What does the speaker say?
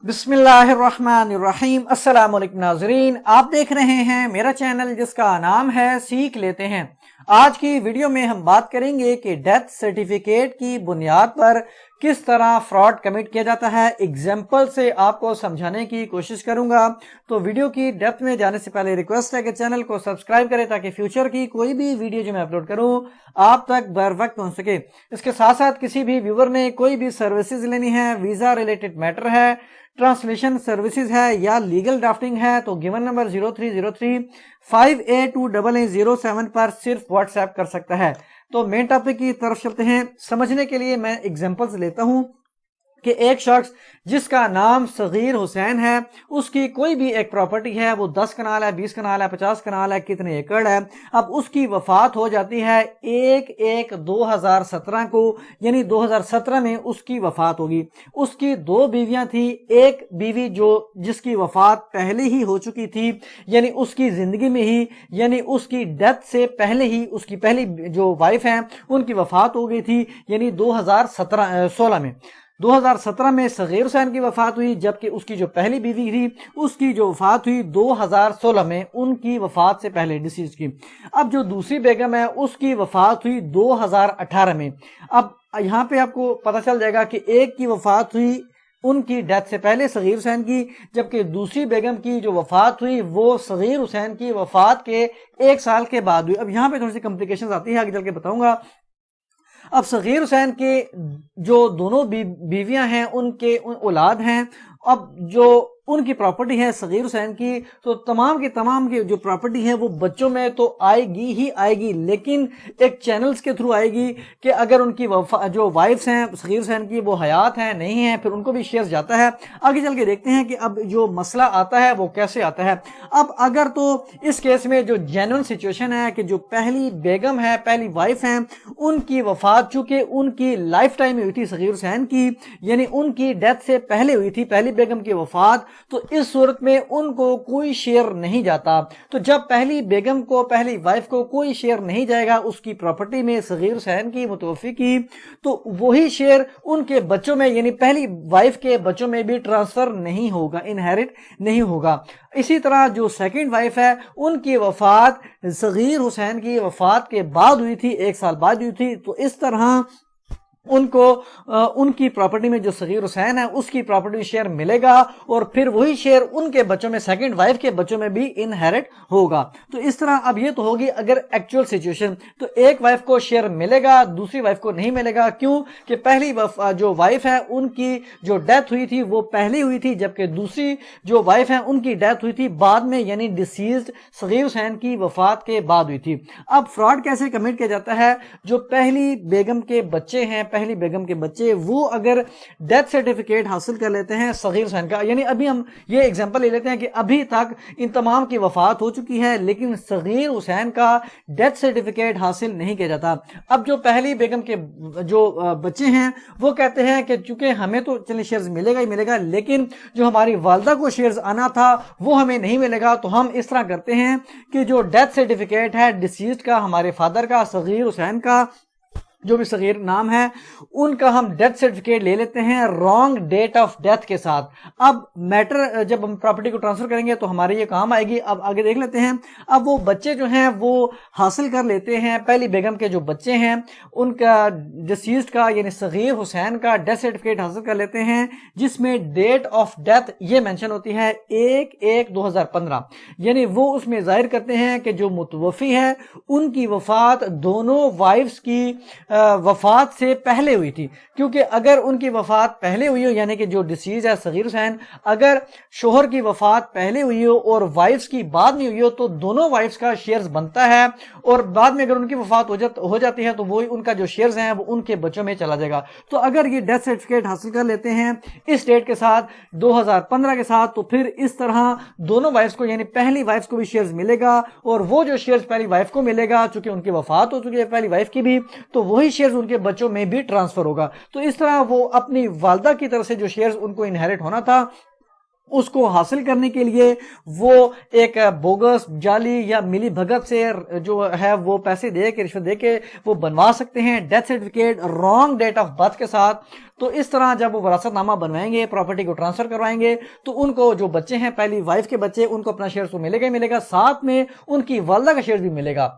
بسم اللہ الرحمن الرحیم۔ السلام علیکم ناظرین، آپ دیکھ رہے ہیں میرا چینل جس کا نام ہے سیکھ لیتے ہیں۔ آج کی ویڈیو میں ہم بات کریں گے کہ ڈیتھ سرٹیفکیٹ کی بنیاد پر کس طرح فراڈ کمٹ کیا جاتا ہے۔ ایگزامپل سے آپ کو سمجھانے کی کوشش کروں گا، تو ویڈیو کی ڈیپتھ میں جانے سے پہلے ریکویسٹ ہے کہ چینل کو سبسکرائب کریں تاکہ فیوچر کی کوئی بھی ویڈیو جو میں اپلوڈ کروں آپ تک بر وقت پہنچ سکے۔ اس کے ساتھ ساتھ کسی بھی ویور نے کوئی بھی سروسز لینی ہے، ویزا ریلیٹڈ میٹر ہے، ٹرانسلیشن سروسز ہے یا لیگل ڈرافٹنگ ہے، تو گیون نمبر 0303588007 پر صرف واٹس ایپ کر سکتا ہے۔ تو مین ٹاپک کی طرف چلتے ہیں۔ سمجھنے کے لیے میں ایگزامپلز لیتا ہوں کہ ایک شخص جس کا نام صغیر حسین ہے، اس کی کوئی بھی ایک پراپرٹی ہے، وہ 10 کنال ہے، 20 کنال ہے، 50 کنال ہے، کتنے ایکڑ ہے۔ اب اس کی وفات ہو جاتی ہے 1/1/2017 کو، یعنی 2017 میں اس کی وفات ہوگی۔ اس کی 2 بیویاں تھی، ایک بیوی جس کی وفات پہلے ہی ہو چکی تھی، یعنی اس کی زندگی میں ہی، یعنی اس کی ڈیتھ سے پہلے ہی اس کی پہلی جو وائف ہیں ان کی وفات ہو گئی تھی، یعنی 2016 میں۔ 2017 میں صغیر حسین کی وفات ہوئی، جبکہ اس کی جو پہلی بیوی تھی اس کی جو وفات ہوئی 2016 میں، ان کی وفات سے پہلے ڈیسیز کی۔ اب جو دوسری بیگم ہے اس کی وفات ہوئی 2018 میں۔ اب یہاں پہ آپ کو پتہ چل جائے گا کہ ایک کی وفات ہوئی ان کی ڈیتھ سے پہلے صغیر حسین کی، جبکہ دوسری بیگم کی جو وفات ہوئی وہ صغیر حسین کی وفات کے 1 سال کے بعد ہوئی۔ اب یہاں پہ تھوڑی سی کمپلیکیشنز آتی ہے، آگے چل کے بتاؤں گا۔ اب صغیر حسین کے جو دونوں بیویاں ہیں ان کے اولاد ہیں، اب جو ان کی پراپرٹی ہے صغیر حسین کی، تو تمام کی جو پراپرٹی ہے وہ بچوں میں تو آئے گی، لیکن ایک چینلز کے تھرو آئے گی کہ اگر ان کی جو وائفز ہیں صغیر حسین کی وہ حیات ہیں نہیں ہیں، پھر ان کو بھی شیئرز جاتا ہے۔ آگے چل کے دیکھتے ہیں کہ اب جو مسئلہ آتا ہے وہ کیسے آتا ہے۔ اب اگر تو اس کیس میں جو جینوئن سچویشن ہے کہ جو پہلی بیگم ہے، پہلی وائف ہیں، ان کی وفات چونکہ ان کی لائف ٹائم میں ہوئی تھی صغیر حسین کی، یعنی ان کی ڈیتھ سے پہلے ہوئی تھی پہلی بیگم کی وفات، تو اس صورت میں ان کو کوئی شیئر نہیں جاتا۔ تو جب پہلی بیگم کو، پہلی وائف کو کوئی شیئر نہیں جائے گا اس کی پراپرٹی میں صغیر حسین کی متوفی کی، تو وہی شیئر ان کے بچوں میں، یعنی پہلی وائف کے بچوں میں بھی ٹرانسفر نہیں ہوگا، انہیرٹ نہیں ہوگا۔ اسی طرح جو سیکنڈ وائف ہے ان کی وفات صغیر حسین کی وفات کے بعد ہوئی تھی، 1 سال بعد ہوئی تھی، تو اس طرح ان کو ان کی پراپرٹی میں جو صغیر حسین ہے اس کی پراپرٹی شیئر ملے گا، اور پھر وہی شیئر ان کے بچوں میں، سیکنڈ وائف کے بچوں میں بھی انہیرٹ ہوگا۔ تو اس طرح اب یہ تو ہوگی اگر ایکچوئل سچویشن، تو ایک وائف کو شیئر ملے گا، دوسری وائف کو نہیں ملے گا۔ کیوں کہ پہلی جو وائف ہے ان کی جو ڈیتھ ہوئی تھی وہ پہلی ہوئی تھی، جبکہ دوسری جو وائف ہے ان کی ڈیتھ ہوئی تھی بعد میں، یعنی ڈیسیزڈ صغیر حسین کی وفات کے بعد ہوئی تھی۔ اب فراڈ کیسے کمٹ کیا جاتا ہے؟ جو پہلی بیگم کے بچے ہیں، پہلی بیگم کے بچے، وہ اگر ڈیتھ سرٹیفکیٹ حاصل کر لیتے ہیں صغیر حسین کا، یعنی ابھی ہم یہ ایگزامپل لے لیتے ہیں کہ ابھی تک ان تمام کی وفات ہو چکی ہے لیکن صغیر حسین کا ڈیتھ سرٹیفکیٹ حاصل نہیں کیا جاتا۔ اب جو پہلی بیگم کے جو بچے ہیں وہ کہتے ہیں کہ چونکہ ہمیں تو چلیں شیئرز ملے گا ہی ملے گا، لیکن جو ہماری والدہ کو شیئرز آنا تھا وہ ہمیں نہیں ملے گا، تو ہم اس طرح کرتے ہیں کہ جو ڈیتھ سرٹیفکیٹ ہے ڈیسیزڈ کا، ہمارے فادر کا، صغیر حسین کا، جو بھی صغیر نام ہے، ان کا ہم ڈیتھ سرٹیفکیٹ لے لیتے ہیں رانگ ڈیٹ آف ڈیتھ کے ساتھ۔ اب میٹر جب ہم پراپرٹی کو ٹرانسفر کریں گے تو ہمارے یہ کام آئے گی۔ اب آگے دیکھ لیتے ہیں۔ اب وہ بچے جو ہیں وہ حاصل کر لیتے ہیں، پہلی بیگم کے جو بچے ہیں ان کا ڈیسیزڈ کا، یعنی صغیر حسین کا ڈیتھ سرٹیفکیٹ حاصل کر لیتے ہیں، جس میں ڈیٹ آف ڈیتھ یہ مینشن ہوتی ہے 1/1/2015، یعنی وہ اس میں ظاہر کرتے ہیں کہ جو متوفی ہے ان کی وفات دونوں وائفز کی وفات سے پہلے ہوئی تھی، کیونکہ اگر ان کی وفات پہلے ہوئی ہو، یعنی کہ جو ڈیسیز ہے صغیر حسین، اگر شوہر کی وفات پہلے ہوئی ہو اور وائفز کی بعد میں ہوئی ہو تو دونوں وائفز کا شیئرز بنتا ہے، اور بعد میں اگر ان کی وفات ہو جاتی ہے تو وہی ان کا جو شیئرز ہیں وہ ان کے بچوں میں چلا جائے گا۔ تو اگر یہ ڈیتھ سرٹیفکیٹ حاصل کر لیتے ہیں اس ڈیٹ کے ساتھ 2015 کے ساتھ، تو پھر اس طرح دونوں وائفز کو، یعنی پہلی وائفز کو بھی شیئرز ملے گا، اور وہ جو شیئرز پہلی وائف کو ملے گا چونکہ ان کی وفات ہو چکی ہے پہلی وائف کی بھی، تو وہی شیئرز ان کے بچوں میں بھی ٹرانسفر ہوگا۔ تو اس طرح وہ اپنی والدہ کی طرف سے جو شیئرز ان کو انہیرٹ ہونا تھا اس کو حاصل کرنے کے لیے وہ ایک بوگس جعلی یا ملی بھگت سے جو ہے وہ پیسے دے کے رشوت دے کے وہ بنوا سکتے ہیں death certificate wrong date of birth کے ساتھ. تو اس طرح جب وہ وراثت نامہ بنوائیں گے پراپرٹی کو ٹرانسفر کروائیں گے تو ان کو جو بچے ہیں پہلی وائف کے بچے ان کو اپنا شیئر تو ملے گا ہی ملے گا, ساتھ میں ان کی والدہ کا شیئر بھی ملے گا.